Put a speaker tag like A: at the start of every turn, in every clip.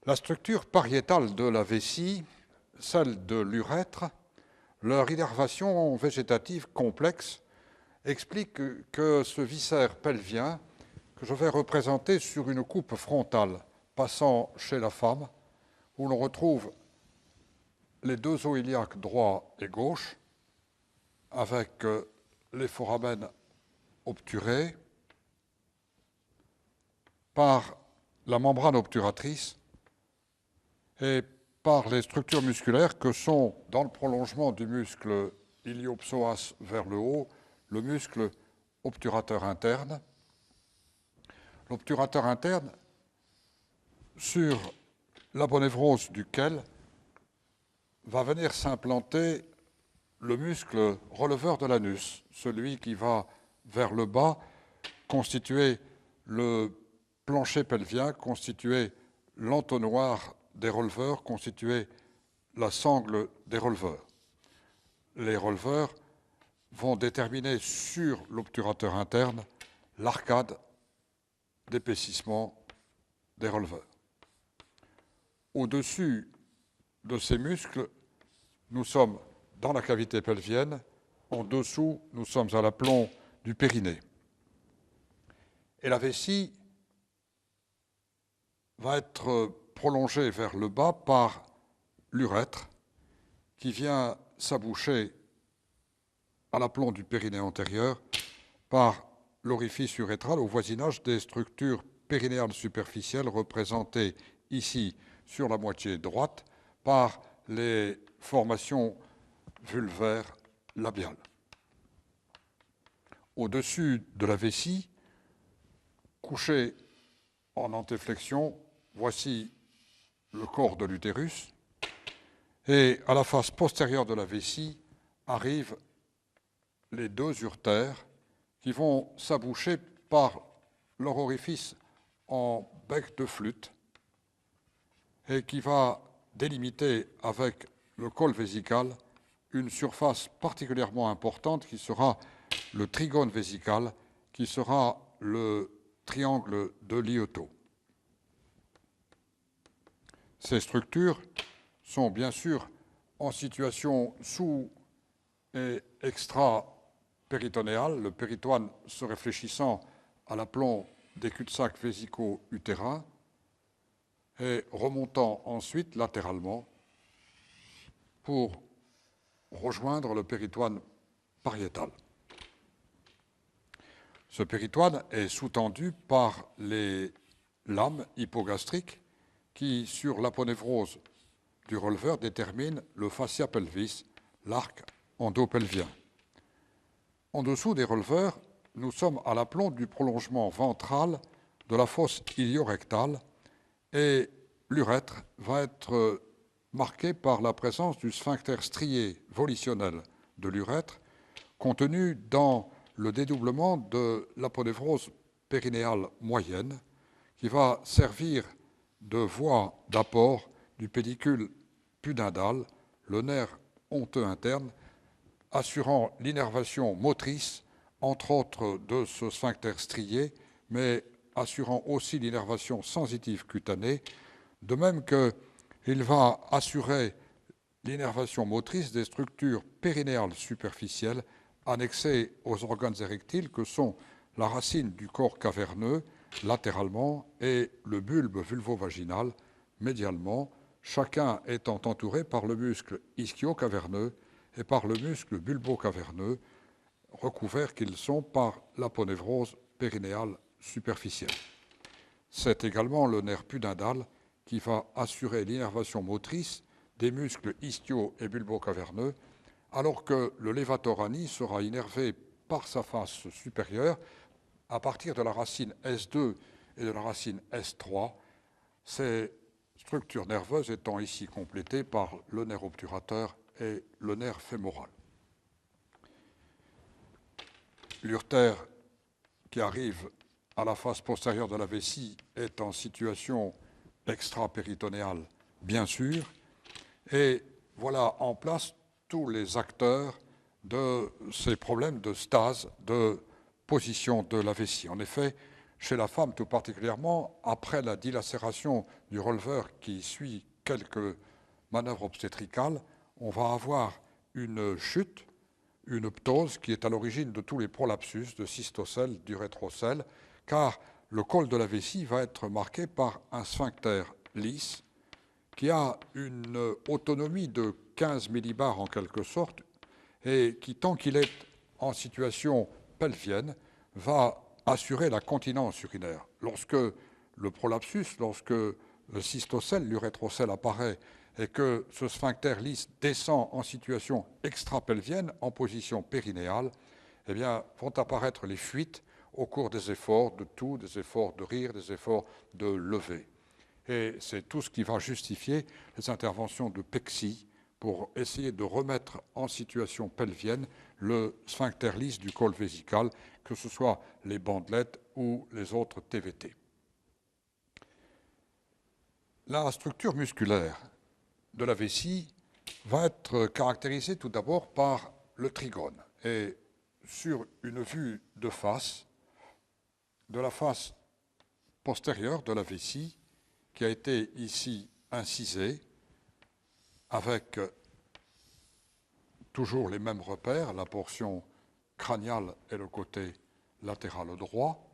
A: La structure pariétale de la vessie, celle de l'urètre, leur innervation végétative complexe explique que ce viscère pelvien, que je vais représenter sur une coupe frontale passant chez la femme, où l'on retrouve les deux os iliaques droit et gauche, avec les foramens obturés par la membrane obturatrice et par les structures musculaires que sont, dans le prolongement du muscle iliopsoas vers le haut, le muscle obturateur interne. L'obturateur interne, sur l'aponévrose duquel va venir s'implanter le muscle releveur de l'anus, celui qui va vers le bas constituer le plancher pelvien, constituer l'entonnoir des releveurs, constituer la sangle des releveurs. Les releveurs vont déterminer sur l'obturateur interne l'arcade d'épaississement des releveurs. Au-dessus de ces muscles, nous sommes dans la cavité pelvienne, en dessous, nous sommes à l'aplomb du périnée. Et la vessie va être prolongée vers le bas par l'urètre qui vient s'aboucher à l'aplomb du périnée antérieur par l'orifice urétral au voisinage des structures périnéales superficielles représentées ici sur la moitié droite par les formations vulvaires labiales. Au-dessus de la vessie, couché en antéflexion, voici le corps de l'utérus, et à la face postérieure de la vessie arrivent les deux urtères qui vont s'aboucher par leur orifice en bec de flûte et qui va délimiter avec le col vésical une surface particulièrement importante qui sera le trigone vésical, qui sera le triangle de Lioto. Ces structures sont bien sûr en situation sous- et extra-péritonéale, le péritoine se réfléchissant à l'aplomb des cul-de-sac vésico-utérins et remontant ensuite latéralement pour rejoindre le péritoine pariétal. Ce péritoine est sous-tendu par les lames hypogastriques qui, sur l'aponévrose du releveur, déterminent le fascia pelvis, l'arc endopelvien. En dessous des releveurs, nous sommes à l'aplomb du prolongement ventral de la fosse iliorectale et l'urètre va être marqué par la présence du sphincter strié volitionnel de l'urètre contenu dans le dédoublement de l'aponévrose périnéale moyenne qui va servir de voie d'apport du pédicule pudendal, le nerf honteux interne, assurant l'innervation motrice, entre autres de ce sphincter strié, mais assurant aussi l'innervation sensitive cutanée, de même qu'il va assurer l'innervation motrice des structures périnéales superficielles annexées aux organes érectiles que sont la racine du corps caverneux latéralement et le bulbe vulvo-vaginal médialement, chacun étant entouré par le muscle ischio-caverneux et par le muscle bulbo-caverneux, recouverts qu'ils sont par l'aponévrose périnéale superficielle. C'est également le nerf pudendal qui va assurer l'innervation motrice des muscles ischio- et bulbo-caverneux, alors que le levator ani sera innervé par sa face supérieure à partir de la racine S2 et de la racine S3, ces structures nerveuses étant ici complétées par le nerf obturateur et le nerf fémoral. L'urtère qui arrive à la face postérieure de la vessie est en situation extra-péritonéale, bien sûr, et voilà en place tous les acteurs de ces problèmes de stase, de position de la vessie. En effet, Chez la femme, tout particulièrement, après la dilacération du releveur qui suit quelques manœuvres obstétricales, on va avoir une chute, une ptose qui est à l'origine de tous les prolapsus, de cystocèle, d'urétrocèle, car le col de la vessie va être marqué par un sphincter lisse qui a une autonomie de 15 millibars en quelque sorte, et qui, tant qu'il est en situation pelvienne, va assurer la continence urinaire. Lorsque le prolapsus, lorsque le cystocèle, l'urétrocèle apparaît, et que ce sphincter lisse descend en situation extrapelvienne, en position périnéale, eh bien, vont apparaître les fuites au cours des efforts de toux, des efforts de rire, des efforts de lever. Et c'est tout ce qui va justifier les interventions de pexie pour essayer de remettre en situation pelvienne le sphincter lisse du col vésical, que ce soit les bandelettes ou les autres TVT. La structure musculaire de la vessie va être caractérisée tout d'abord par le trigone. Et sur une vue de face, de la face postérieure de la vessie, qui a été ici incisée, avec toujours les mêmes repères, la portion crâniale et le côté latéral droit,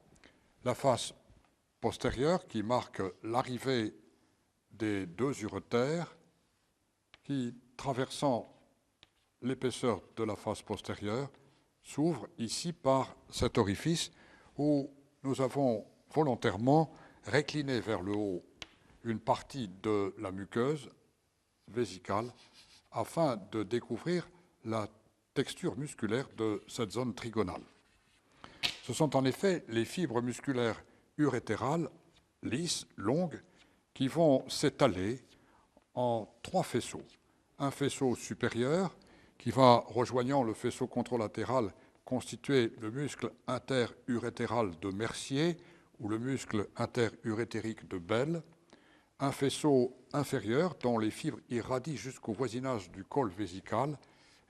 A: la face postérieure qui marque l'arrivée des deux uretères qui, traversant l'épaisseur de la face postérieure, s'ouvre ici par cet orifice où nous avons volontairement récliné vers le haut une partie de la muqueuse vésicale afin de découvrir la texture musculaire de cette zone trigonale. Ce sont en effet les fibres musculaires urétérales, lisses, longues, qui vont s'étaler en trois faisceaux. Un faisceau supérieur qui va, rejoignant le faisceau contralatéral, constituer le muscle interurétéral de Mercier ou le muscle interurétérique de Bell. Un faisceau inférieur dont les fibres irradient jusqu'au voisinage du col vésical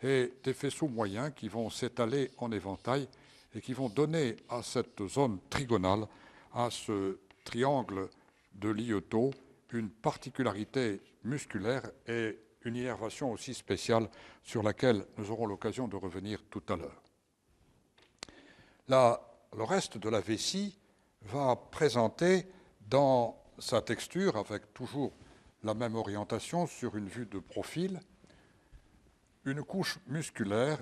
A: et des faisceaux moyens qui vont s'étaler en éventail et qui vont donner à cette zone trigonale, à ce triangle de Lioto, une particularité musculaire et une innervation aussi spéciale sur laquelle nous aurons l'occasion de revenir tout à l'heure. Le reste de la vessie va présenter dans sa texture, avec toujours la même orientation sur une vue de profil, une couche musculaire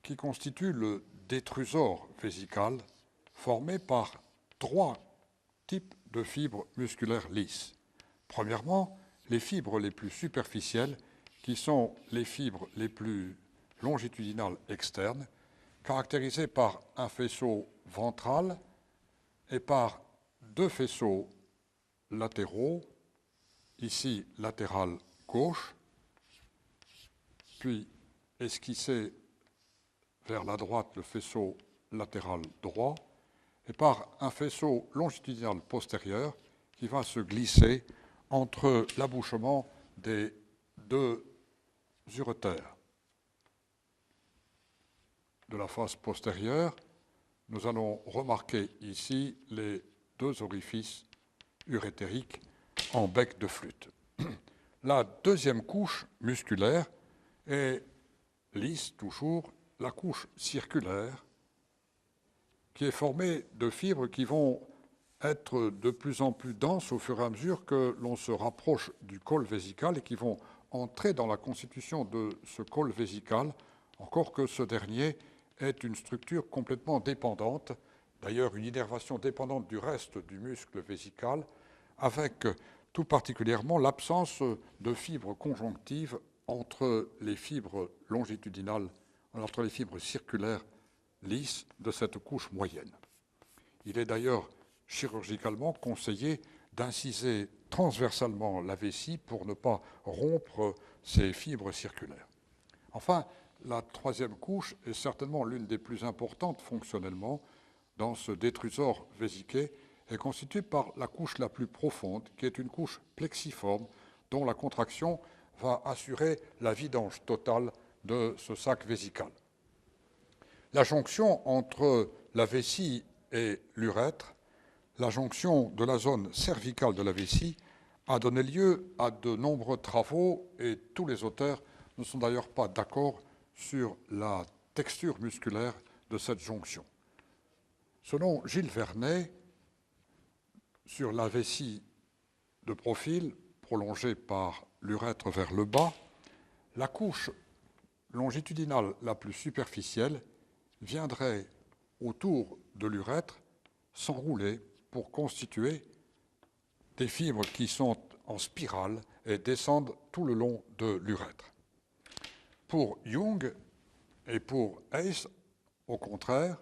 A: qui constitue le détrusor vésical, formé par trois types de fibres musculaires lisses. Premièrement, les fibres les plus superficielles, qui sont les fibres les plus longitudinales externes, caractérisées par un faisceau ventral et par deux faisceaux latéraux, ici latéral gauche, puis esquissé vers la droite le faisceau latéral droit, et par un faisceau longitudinal postérieur qui va se glisser entre l'abouchement des deux uretères. De la face postérieure, nous allons remarquer ici les deux orifices urétériques en bec de flûte. La deuxième couche musculaire est lisse, toujours, la couche circulaire, qui est formée de fibres qui vont être de plus en plus denses au fur et à mesure que l'on se rapproche du col vésical et qui vont entrer dans la constitution de ce col vésical, encore que ce dernier est une structure complètement dépendante, d'ailleurs une innervation dépendante du reste du muscle vésical, avec tout particulièrement l'absence de fibres conjonctives entre les fibres longitudinales, entre les fibres circulaires lisses de cette couche moyenne. Il est d'ailleurs chirurgicalement conseillé d'inciser transversalement la vessie pour ne pas rompre ces fibres circulaires. Enfin, la troisième couche est certainement l'une des plus importantes fonctionnellement dans ce détrusor vésiqué, est constituée par la couche la plus profonde, qui est une couche plexiforme dont la contraction va assurer la vidange totale de ce sac vésical. La jonction entre la vessie et l'urètre la jonction de la zone cervicale de la vessie a donné lieu à de nombreux travaux et tous les auteurs ne sont d'ailleurs pas d'accord sur la texture musculaire de cette jonction. Selon Gilles Vernet, sur la vessie de profil prolongée par l'urètre vers le bas, la couche longitudinale la plus superficielle viendrait autour de l'urètre s'enrouler pour constituer des fibres qui sont en spirale et descendent tout le long de l'urètre. Pour Jung et pour Hayes, au contraire,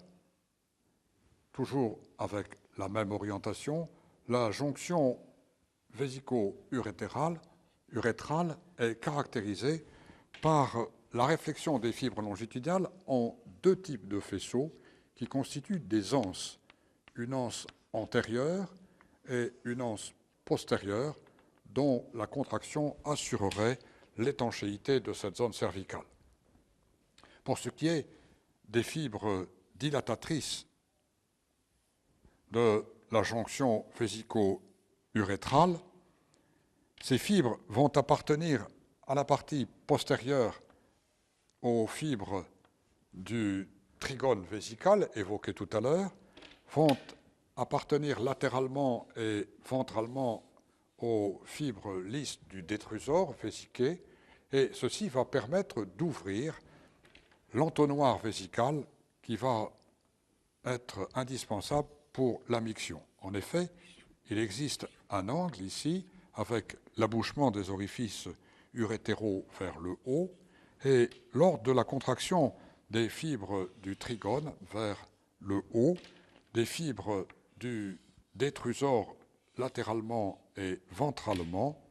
A: toujours avec la même orientation, la jonction vésico-urétrale est caractérisée par la réflexion des fibres longitudinales en deux types de faisceaux qui constituent des anses, une anse antérieure et une anse postérieure dont la contraction assurerait l'étanchéité de cette zone cervicale. Pour ce qui est des fibres dilatatrices de la jonction vésico-urétrale, ces fibres vont appartenir à la partie postérieure aux fibres du trigone vésical évoqué tout à l'heure, vont appartenir latéralement et ventralement aux fibres lisses du détrusor vésiqué, et ceci va permettre d'ouvrir l'entonnoir vésical qui va être indispensable pour la miction. En effet, il existe un angle ici avec l'abouchement des orifices urétéraux vers le haut, et lors de la contraction des fibres du trigone vers le haut, des fibres du détrusor latéralement et ventralement,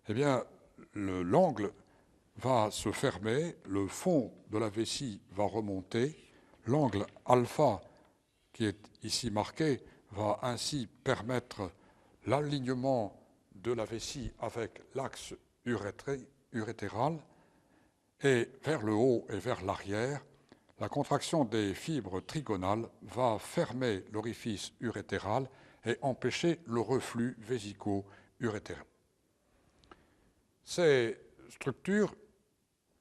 A: eh bien, l'angle va se fermer, le fond de la vessie va remonter, l'angle alpha qui est ici marqué va ainsi permettre l'alignement de la vessie avec l'axe urétéral, et vers le haut et vers l'arrière, la contraction des fibres trigonales va fermer l'orifice urétéral et empêcher le reflux vésico-urétéral. Ces structures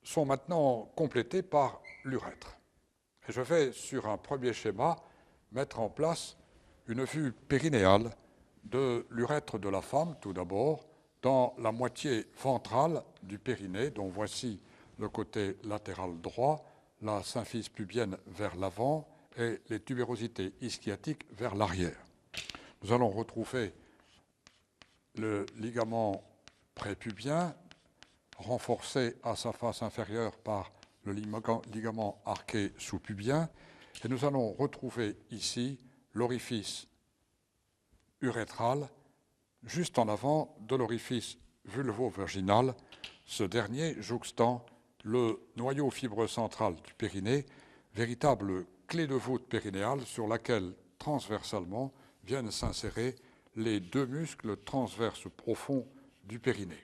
A: sont maintenant complétées par l'urètre. Et je vais, sur un premier schéma, mettre en place une vue périnéale de l'urètre de la femme, tout d'abord, dans la moitié ventrale du périnée, dont voici le côté latéral droit, la symphyse pubienne vers l'avant et les tubérosités ischiatiques vers l'arrière. Nous allons retrouver le ligament prépubien, renforcé à sa face inférieure par le ligament arqué sous-pubien, et nous allons retrouver ici l'orifice urétral juste en avant de l'orifice vulvo-virginal, ce dernier jouxtant le noyau fibreux central du périnée, véritable clé de voûte périnéale sur laquelle transversalement viennent s'insérer les deux muscles transverses profonds du périnée.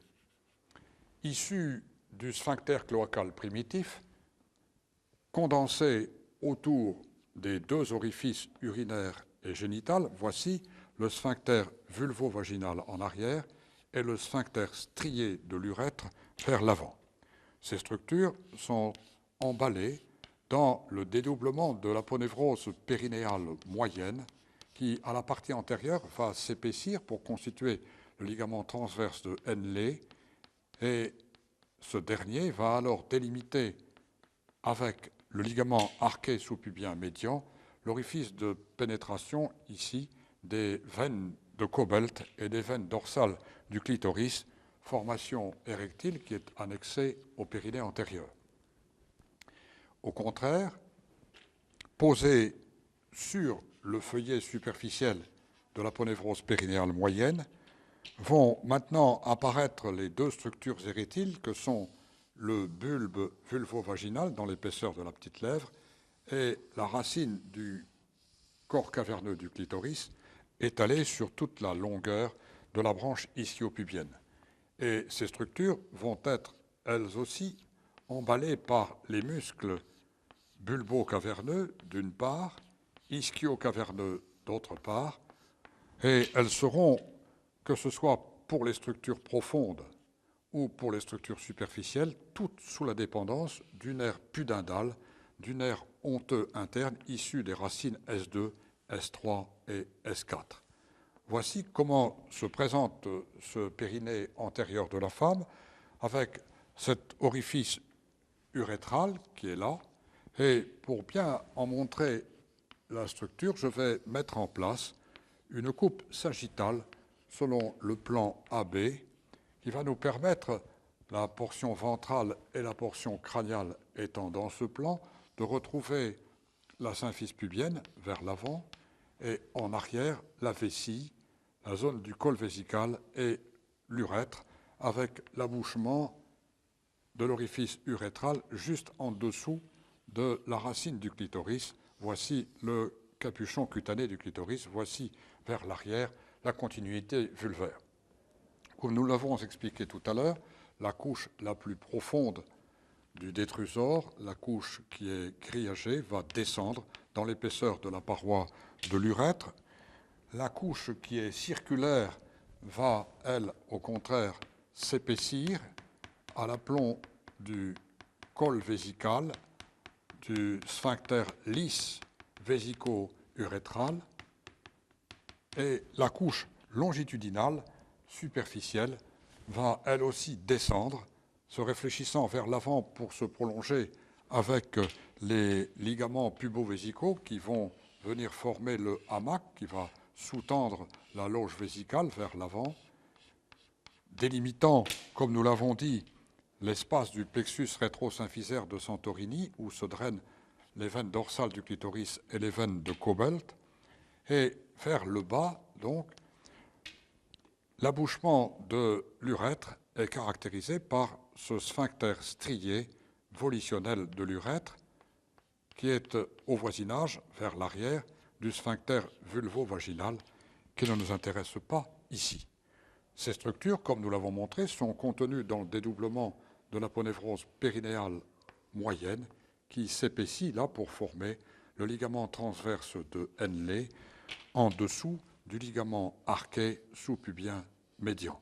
A: Issus du sphincter cloacal primitif, condensé autour des deux orifices urinaires et génital, voici le sphincter vulvo-vaginal en arrière et le sphincter strié de l'urètre vers l'avant. Ces structures sont emballées dans le dédoublement de l'aponévrose périnéale moyenne qui, à la partie antérieure, va s'épaissir pour constituer le ligament transverse de Henle, et ce dernier va alors délimiter avec le ligament arqué sous-pubien médian l'orifice de pénétration ici des veines de Kobelt et des veines dorsales du clitoris, formation érectile qui est annexée au périnée antérieur. Au contraire, posé sur le feuillet superficiel de l'aponévrose périnéale moyenne, vont maintenant apparaître les deux structures éréctiles que sont le bulbe vulvo-vaginal dans l'épaisseur de la petite lèvre et la racine du corps caverneux du clitoris étalée sur toute la longueur de la branche ischio-pubienne. Et ces structures vont être, elles aussi, emballées par les muscles bulbo-caverneux d'une part, ischio-caverneux d'autre part, Et elles seront, que ce soit pour les structures profondes ou pour les structures superficielles, toutes sous la dépendance du nerf pudendal, du nerf honteux interne issu des racines S2, S3 et S4. Voici comment se présente ce périnée antérieur de la femme, avec cet orifice urétral qui est là. Et pour bien en montrer la structure, je vais mettre en place une coupe sagittale selon le plan AB qui va nous permettre, la portion ventrale et la portion crâniale étant dans ce plan, de retrouver la symphyse pubienne vers l'avant et en arrière la vessie, la zone du col vésical et l'urètre avec l'abouchement de l'orifice urétral juste en dessous de la racine du clitoris. Voici le capuchon cutané du clitoris, voici vers l'arrière la continuité vulvaire. Comme nous l'avons expliqué tout à l'heure, la couche la plus profonde du détrusor, la couche qui est grillagée, va descendre dans l'épaisseur de la paroi de l'urètre. La couche qui est circulaire va, elle, au contraire, s'épaissir à l'aplomb du col vésical, du sphincter lisse vésico-urétral, et la couche longitudinale superficielle va elle aussi descendre, se réfléchissant vers l'avant pour se prolonger avec les ligaments pubo-vésicaux qui vont venir former le hamac qui va sous-tendre la loge vésicale vers l'avant, délimitant, comme nous l'avons dit, l'espace du plexus rétrosymphysaire de Santorini où se drainent les veines dorsales du clitoris et les veines de Cobalt, et vers le bas, donc, l'abouchement de l'urètre est caractérisé par ce sphincter strié volitionnel de l'urètre qui est au voisinage, vers l'arrière, du sphincter vulvo-vaginal qui ne nous intéresse pas ici. Ces structures, comme nous l'avons montré, sont contenues dans le dédoublement de l'aponévrose périnéale moyenne qui s'épaissit là pour former le ligament transverse de Henle en dessous du ligament arqué sous-pubien médian.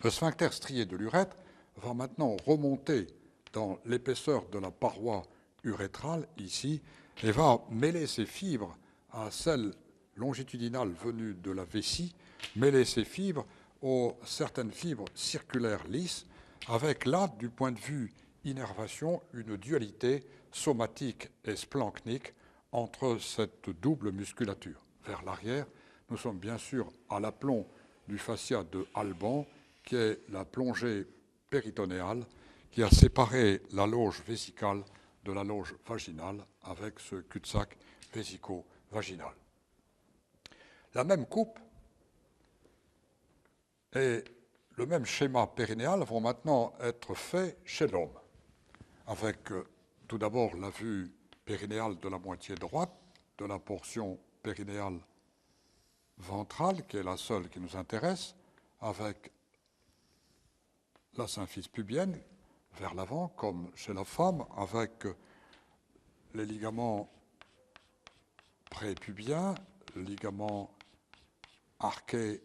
A: Le sphincter strié de l'urètre va maintenant remonter dans l'épaisseur de la paroi urétrale, ici, et va mêler ses fibres à celles longitudinales venues de la vessie, mêler ses fibres aux certaines fibres circulaires lisses, avec là, du point de vue innervation, une dualité somatique et splanchnique entre cette double musculature. Vers l'arrière, nous sommes bien sûr à l'aplomb du fascia de Alban, qui est la plongée péritonéale qui a séparé la loge vésicale de la loge vaginale avec ce cul-de-sac vésico-vaginal. La même coupe et le même schéma périnéal vont maintenant être faits chez l'homme, avec tout d'abord la vue périnéale de la moitié droite, de la portion périnéale ventrale, qui est la seule qui nous intéresse, avec la symphyse pubienne vers l'avant, comme chez la femme, avec les ligaments prépubiens, le ligament arqué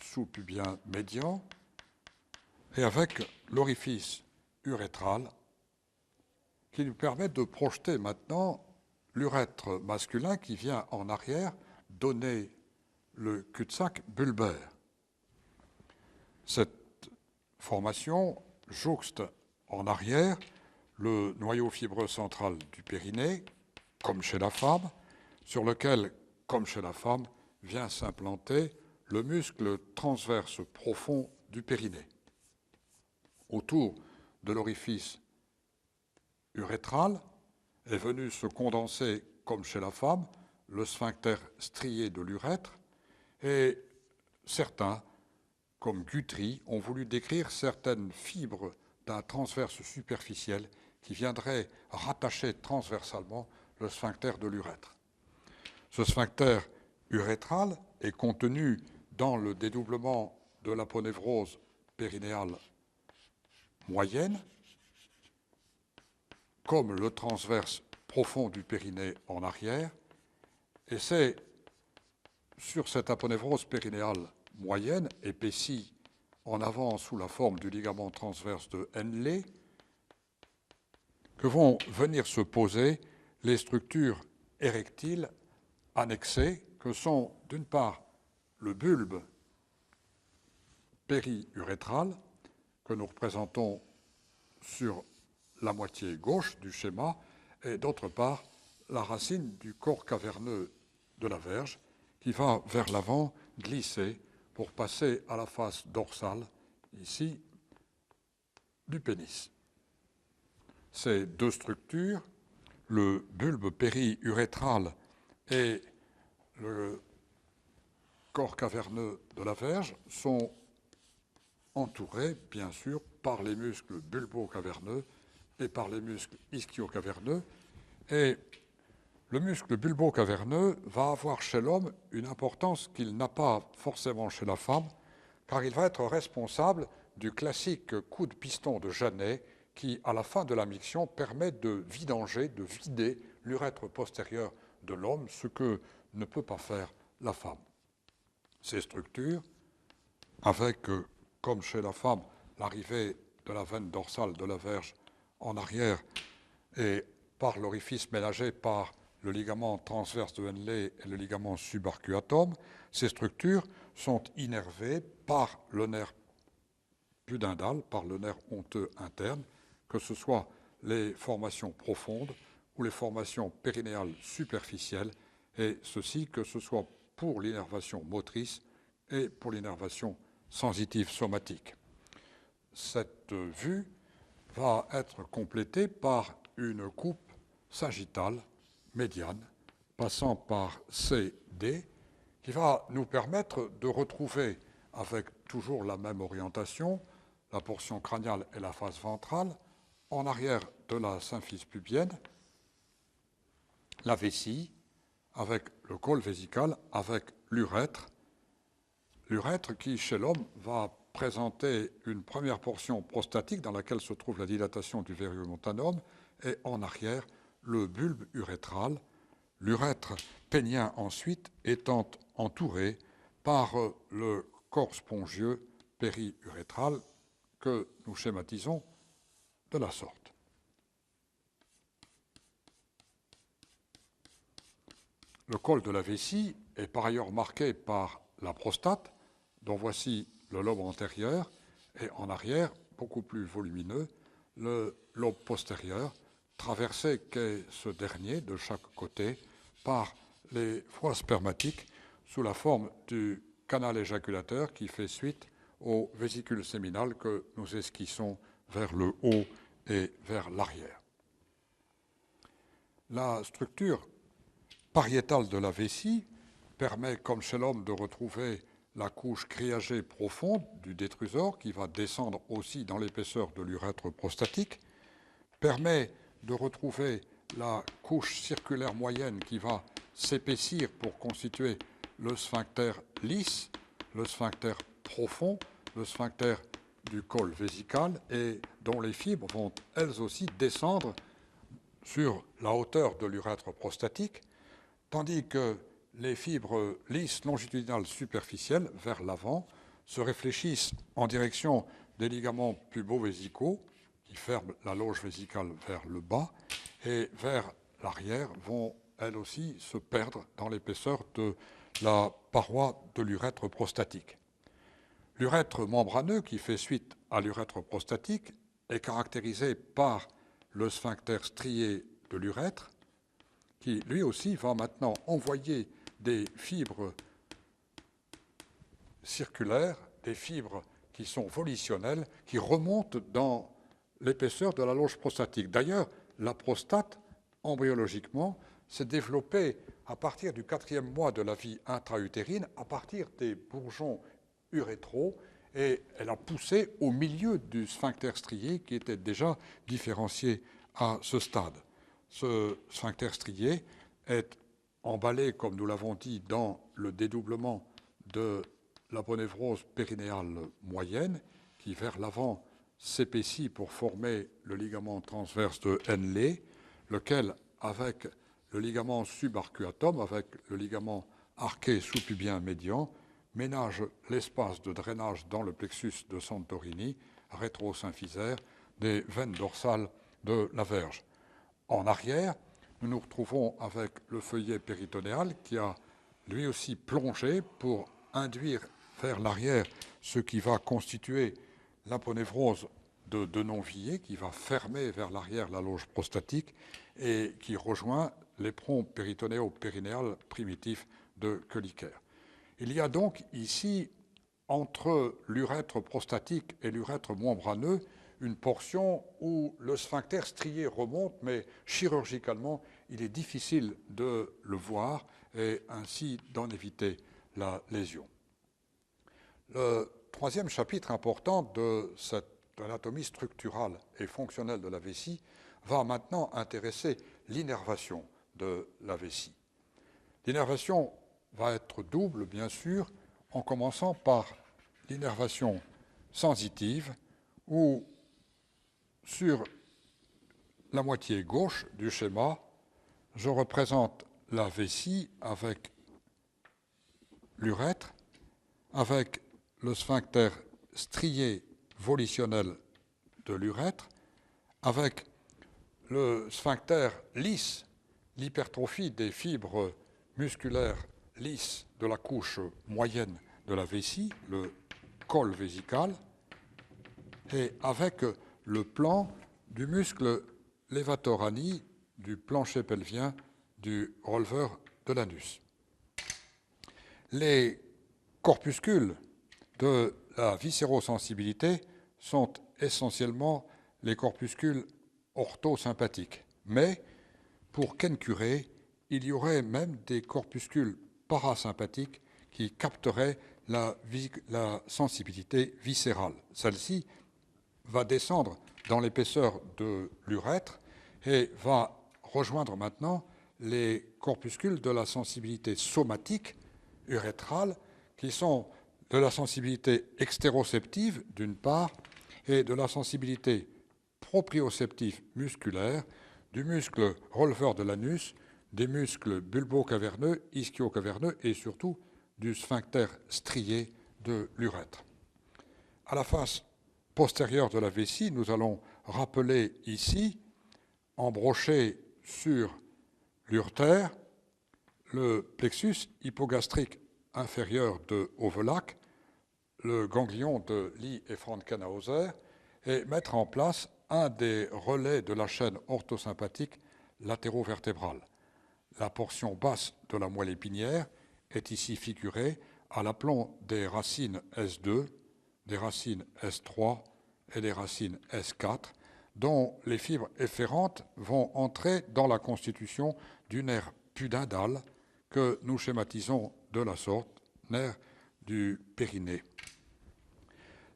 A: sous-pubien médian, et avec l'orifice urétral qui nous permet de projeter maintenant l'urètre masculin qui vient en arrière donner le cul-de-sac bulbaire. Cette formation jouxte en arrière le noyau fibreux central du périnée, comme chez la femme, sur lequel, comme chez la femme, vient s'implanter le muscle transverse profond du périnée. Autour de l'orifice urétral est venu se condenser, comme chez la femme, le sphincter strié de l'urètre, et certains, comme Guthrie, ont voulu décrire certaines fibres d'un transverse superficiel qui viendraient rattacher transversalement le sphincter de l'urètre. Ce sphincter urétral est contenu dans le dédoublement de l'aponévrose périnéale moyenne, comme le transverse profond du périnée en arrière, et c'est sur cette aponévrose périnéale moyenne, épaissie en avant sous la forme du ligament transverse de Henle, que vont venir se poser les structures érectiles annexées, que sont d'une part le bulbe périurétral, que nous représentons sur la moitié gauche du schéma, et d'autre part la racine du corps caverneux de la verge, qui va vers l'avant glisser pour passer à la face dorsale, ici, du pénis. Ces deux structures, le bulbe périurétral et le corps caverneux de la verge, sont entourés, bien sûr, par les muscles bulbo-caverneux et par les muscles ischio-caverneux. Et le muscle bulbo-caverneux va avoir chez l'homme une importance qu'il n'a pas forcément chez la femme, car il va être responsable du classique coup de piston de Janet qui, à la fin de la miction, permet de vidanger, de vider l'urètre postérieur de l'homme, ce que ne peut pas faire la femme. Ces structures, avec, comme chez la femme, l'arrivée de la veine dorsale de la verge en arrière et par l'orifice ménagé par le ligament transverse de Henle et le ligament subarcuatum, ces structures sont innervées par le nerf pudendal, par le nerf honteux interne, que ce soit les formations profondes ou les formations périnéales superficielles, et ceci que ce soit pour l'innervation motrice et pour l'innervation sensitive somatique. Cette vue va être complétée par une coupe sagittale médiane, passant par CD, qui va nous permettre de retrouver, avec toujours la même orientation, la portion crâniale et la face ventrale, en arrière de la symphyse pubienne, la vessie, avec le col vésical, avec l'urètre. L'urètre qui, chez l'homme, va présenter une première portion prostatique dans laquelle se trouve la dilatation du verrumontanum, et en arrière, le bulbe urétral, l'urètre pénien ensuite étant entouré par le corps spongieux périurétral que nous schématisons de la sorte. Le col de la vessie est par ailleurs marqué par la prostate, dont voici le lobe antérieur, et en arrière, beaucoup plus volumineux, le lobe postérieur, traversé qu'est ce dernier de chaque côté par les voies spermatiques sous la forme du canal éjaculateur qui fait suite aux vésicules séminales que nous esquissons vers le haut et vers l'arrière. La structure pariétale de la vessie permet, comme chez l'homme, de retrouver la couche criagée profonde du détrusor qui va descendre aussi dans l'épaisseur de l'urètre prostatique, permet de retrouver la couche circulaire moyenne qui va s'épaissir pour constituer le sphincter lisse, le sphincter profond, le sphincter du col vésical et dont les fibres vont elles aussi descendre sur la hauteur de l'urètre prostatique, tandis que les fibres lisses longitudinales superficielles vers l'avant se réfléchissent en direction des ligaments pubo-vésicaux qui ferment la loge vésicale vers le bas et vers l'arrière vont elles aussi se perdre dans l'épaisseur de la paroi de l'urètre prostatique. L'urètre membraneux qui fait suite à l'urètre prostatique est caractérisé par le sphincter strié de l'urètre qui lui aussi va maintenant envoyer des fibres circulaires, des fibres qui sont volitionnelles, qui remontent dans l'épaisseur de la loge prostatique. D'ailleurs, la prostate, embryologiquement, s'est développée à partir du 4e mois de la vie intra-utérine, à partir des bourgeons urétraux, et elle a poussé au milieu du sphincter strié qui était déjà différencié à ce stade. Ce sphincter strié est emballé, comme nous l'avons dit, dans le dédoublement de l'aponévrose périnéale moyenne, qui vers l'avant s'épaissit pour former le ligament transverse de Henle, lequel, avec le ligament subarcuatum, avec le ligament arqué sous-pubien médian, ménage l'espace de drainage dans le plexus de Santorini, rétro-symphysaire, des veines dorsales de la verge. En arrière, nous nous retrouvons avec le feuillet péritonéal qui a lui aussi plongé pour induire vers l'arrière ce qui va constituer l'aponévrose de Denonvillers, qui va fermer vers l'arrière la loge prostatique et qui rejoint l'éperon péritonéo-périnéal primitif de Kölliker. Il y a donc ici, entre l'urètre prostatique et l'urètre membraneux, une portion où le sphincter strié remonte, mais chirurgicalement, il est difficile de le voir et ainsi d'en éviter la lésion. Le troisième chapitre important de cette anatomie structurale et fonctionnelle de la vessie va maintenant intéresser l'innervation de la vessie. L'innervation va être double, bien sûr, en commençant par l'innervation sensitive, où sur la moitié gauche du schéma, je représente la vessie avec l'urètre, avec le sphincter strié volitionnel de l'urètre, avec le sphincter lisse, l'hypertrophie des fibres musculaires lisses de la couche moyenne de la vessie, le col vésical, et avec le plan du muscle levator ani, du plancher pelvien, du releveur de l'anus. Les corpuscules de la viscérosensibilité sont essentiellement les corpuscules orthosympathiques. Mais pour Kencuré, il y aurait même des corpuscules parasympathiques qui capteraient la sensibilité viscérale. Celle-ci va descendre dans l'épaisseur de l'urètre et va rejoindre maintenant les corpuscules de la sensibilité somatique urétrale, qui sont de la sensibilité extéroceptive d'une part et de la sensibilité proprioceptive musculaire du muscle releveur de l'anus, des muscles bulbo-caverneux, ischio-caverneux et surtout du sphincter strié de l'urètre. À la face postérieure de la vessie, nous allons rappeler ici, embroché sur l'urtère, le plexus hypogastrique inférieur de Ovelac, le ganglion de Lee et Frankenhauser, et mettre en place un des relais de la chaîne orthosympathique latérovertébrale. La portion basse de la moelle épinière est ici figurée à l'aplomb des racines S2, des racines S3 et des racines S4, dont les fibres efférentes vont entrer dans la constitution du nerf pudendal que nous schématisons de la sorte, nerf du périnée.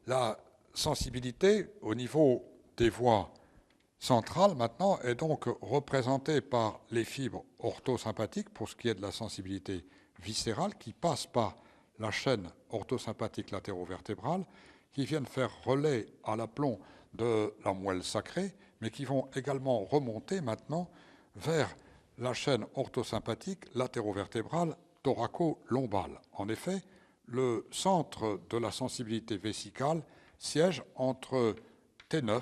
A: La sensibilité au niveau des voies centrales maintenant est donc représentée par les fibres orthosympathiques pour ce qui est de la sensibilité viscérale qui passe par la chaîne orthosympathique latérovertébrale, qui viennent faire relais à l'aplomb de la moelle sacrée, mais qui vont également remonter maintenant vers la chaîne orthosympathique latérovertébrale thoraco-lombale. En effet, le centre de la sensibilité vésicale siège entre T9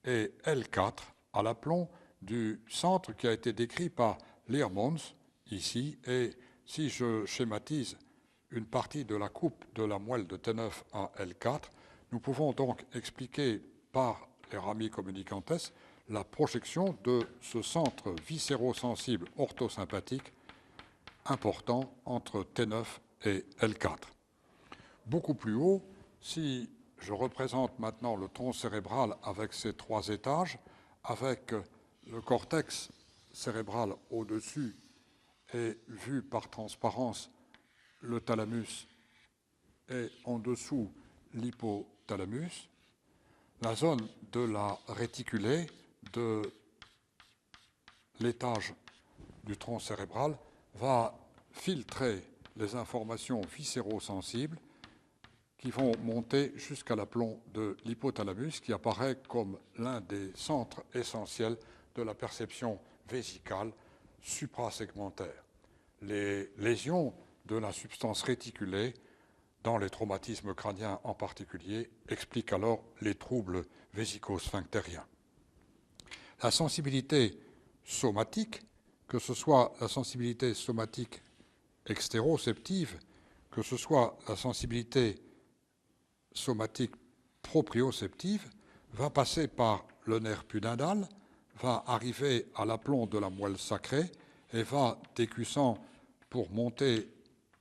A: et L4 à l'aplomb du centre qui a été décrit par Leermans ici. Et si je schématise une partie de la coupe de la moelle de T9 à L4, nous pouvons donc expliquer par les ramis communicantes la projection de ce centre viscérosensible orthosympathique important entre T9 et L4. Beaucoup plus haut, si je représente maintenant le tronc cérébral avec ses trois étages, avec le cortex cérébral au-dessus et vu par transparence le thalamus et en dessous l'hypothalamus, la zone de la réticulée de l'étage du tronc cérébral va filtrer les informations viscérosensibles qui vont monter jusqu'à l'aplomb de l'hypothalamus, qui apparaît comme l'un des centres essentiels de la perception vésicale suprasegmentaire. Les lésions de la substance réticulée dans les traumatismes crâniens en particulier, explique alors les troubles vésico-sphinctériens. La sensibilité somatique, que ce soit la sensibilité somatique extéroceptive, que ce soit la sensibilité somatique proprioceptive, va passer par le nerf pudendal, va arriver à l'aplomb de la moelle sacrée et va, décussant pour monter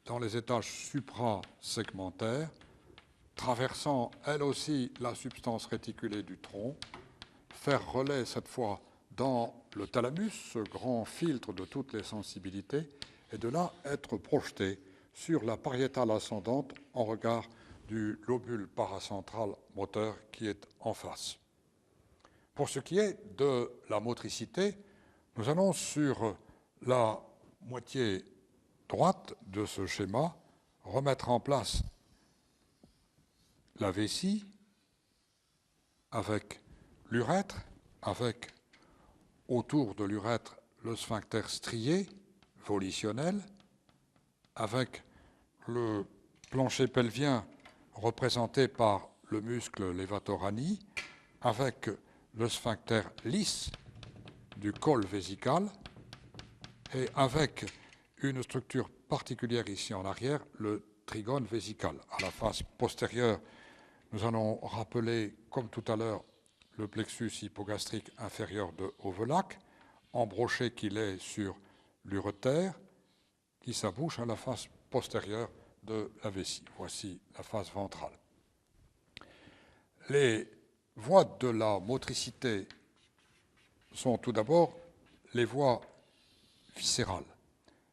A: dans les étages suprasegmentaires, traversant elle aussi la substance réticulée du tronc, faire relais cette fois dans le thalamus, ce grand filtre de toutes les sensibilités, et de là être projeté sur la pariétale ascendante en regard du lobule paracentral moteur qui est en face. Pour ce qui est de la motricité, nous allons sur la moitié droite de ce schéma remettre en place la vessie avec l'urètre, avec autour de l'urètre le sphincter strié, volitionnel, avec le plancher pelvien représenté par le muscle levator-ani, avec le sphincter lisse du col vésical et avec une structure particulière ici en arrière, le trigone vésical. À la face postérieure, nous allons rappeler, comme tout à l'heure, le plexus hypogastrique inférieur de Ovelac, embroché qu'il est sur l'urétère, qui s'abouche à la face postérieure de la vessie. Voici la face ventrale. Les voies de la motricité sont tout d'abord les voies viscérales.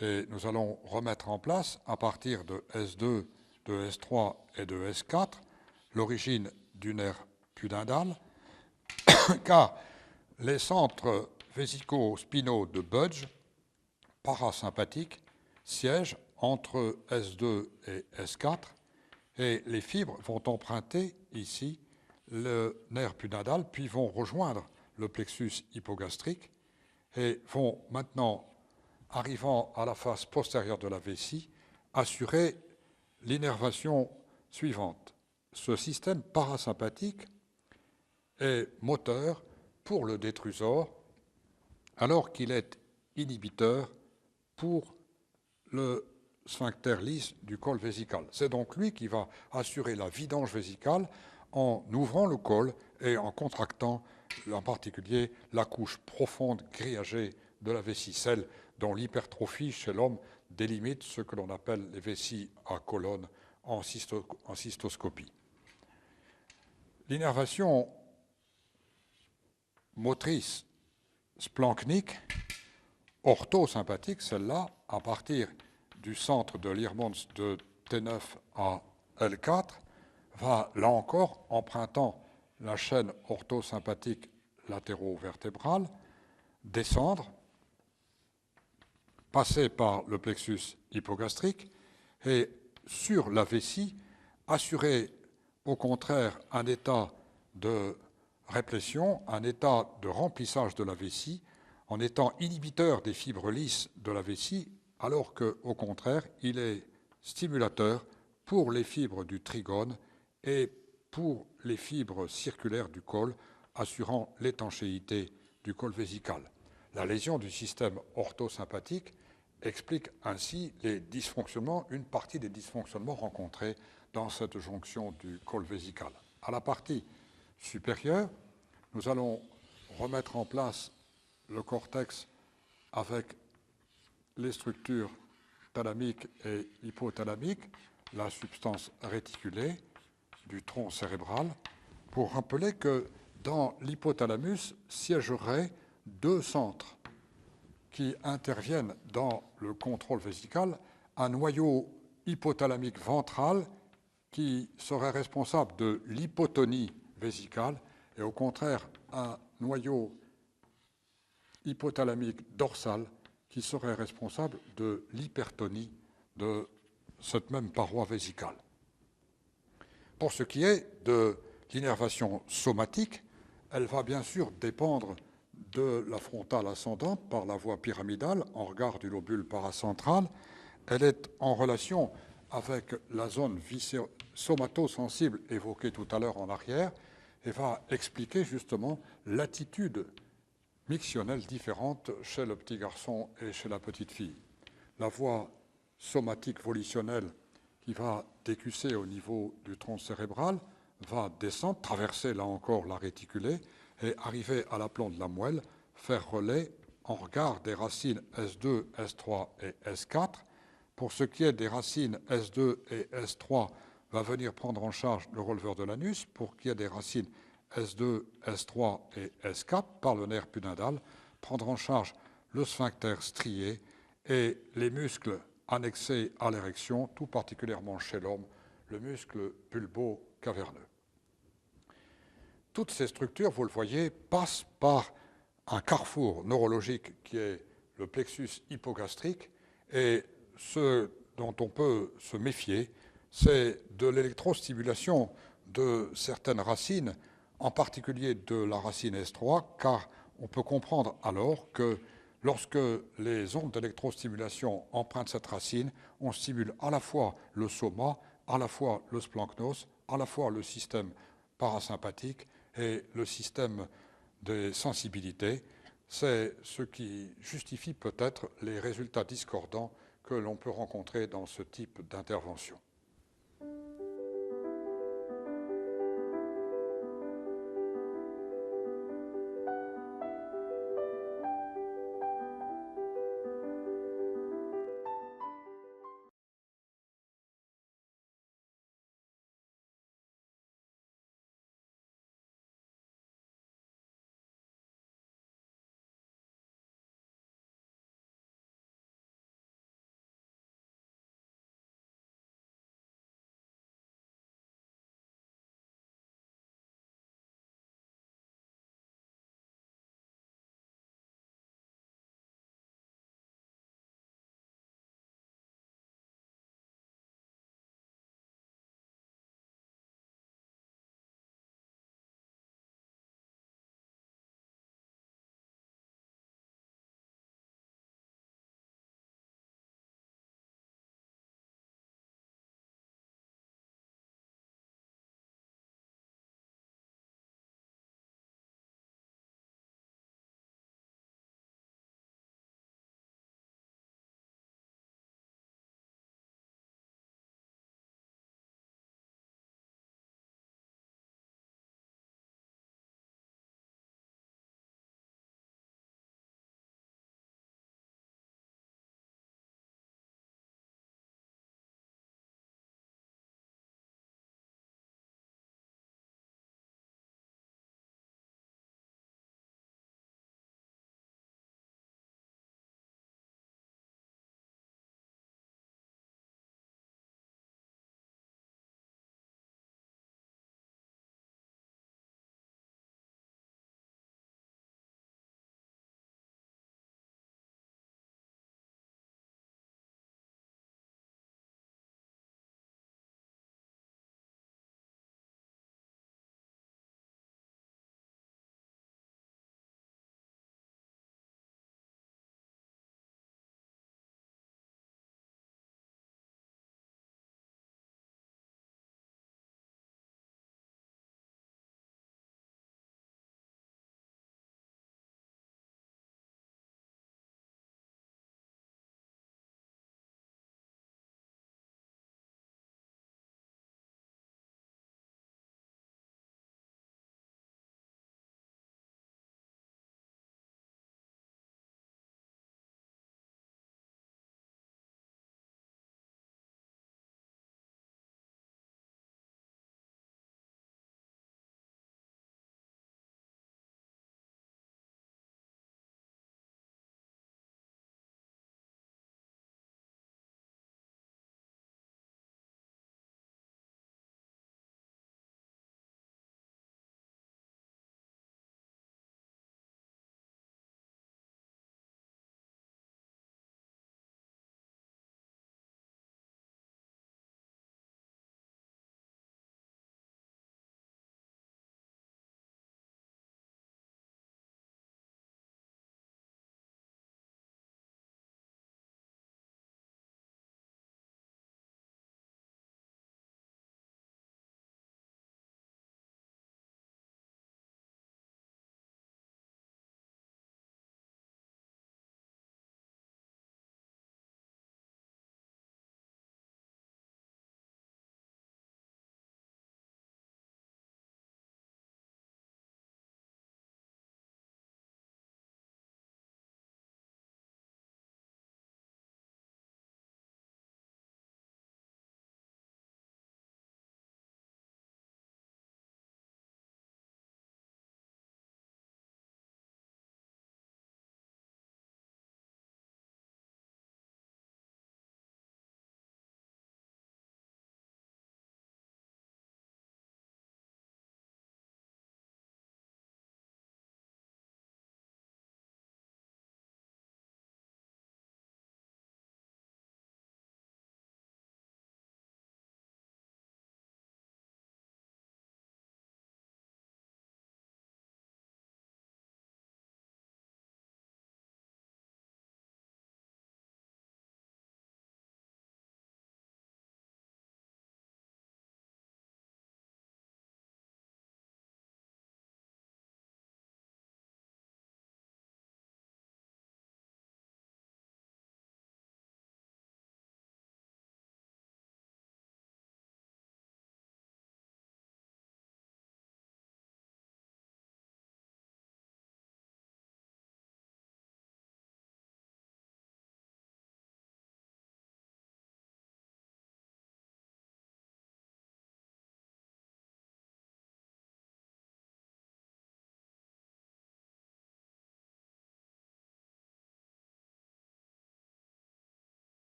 A: Et nous allons remettre en place, à partir de S2, de S3 et de S4, l'origine du nerf pudendal, car les centres vésico-spinaux de Budge, parasympathiques, siègent entre S2 et S4, et les fibres vont emprunter ici le nerf pudendal, puis vont rejoindre le plexus hypogastrique et vont maintenant, arrivant à la face postérieure de la vessie, assurer l'innervation suivante. Ce système parasympathique est moteur pour le détrusor, alors qu'il est inhibiteur pour le sphincter lisse du col vésical. C'est donc lui qui va assurer la vidange vésicale en ouvrant le col et en contractant en particulier la couche profonde grillagée de la vessie, celle dont l'hypertrophie chez l'homme délimite ce que l'on appelle les vessies à colonne en cystoscopie. L'innervation motrice splanchnique, orthosympathique, celle-là, à partir du centre de Leermans de T9 à L4, va, là encore, empruntant la chaîne orthosympathique latéro-vertébrale, descendre, passer par le plexus hypogastrique et, sur la vessie, assurer au contraire un état de réplétion, un état de remplissage de la vessie, en étant inhibiteur des fibres lisses de la vessie, alors qu'au contraire, il est stimulateur pour les fibres du trigone et pour les fibres circulaires du col, assurant l'étanchéité du col vésical. La lésion du système orthosympathique explique ainsi les dysfonctionnements, une partie des dysfonctionnements rencontrés dans cette jonction du col vésical. À la partie supérieure, nous allons remettre en place le cortex avec les structures thalamiques et hypothalamiques, la substance réticulée du tronc cérébral, pour rappeler que dans l'hypothalamus siégeraient deux centres qui interviennent dans le contrôle vésical, un noyau hypothalamique ventral qui serait responsable de l'hypotonie vésicale et au contraire un noyau hypothalamique dorsal qui serait responsable de l'hypertonie de cette même paroi vésicale. Pour ce qui est de l'innervation somatique, elle va bien sûr dépendre de la frontale ascendante par la voie pyramidale en regard du lobule paracentral elle est en relation avec la zone somatosensible évoquée tout à l'heure en arrière et va expliquer justement l'attitude mictionnelle différente chez le petit garçon et chez la petite fille. La voie somatique volutionnelle qui va décusser au niveau du tronc cérébral va descendre, traverser là encore la réticulée et arriver à l'aplomb de la moelle, faire relais en regard des racines S2, S3 et S4. Pour ce qui est des racines S2 et S3, va venir prendre en charge le releveur de l'anus. Pour qu'il y ait des racines S2, S3 et S4, par le nerf pudendal, prendre en charge le sphincter strié et les muscles annexés à l'érection, tout particulièrement chez l'homme, le muscle pulbo-caverneux. Toutes ces structures, vous le voyez, passent par un carrefour neurologique qui est le plexus hypogastrique, et ce dont on peut se méfier, c'est de l'électrostimulation de certaines racines, en particulier de la racine S3, car on peut comprendre alors que lorsque les ondes d'électrostimulation empruntent cette racine, on stimule à la fois le soma, à la fois le splanchnos, à la fois le système parasympathique et le système des sensibilités. C'est ce qui justifie peut-être les résultats discordants que l'on peut rencontrer dans ce type d'intervention.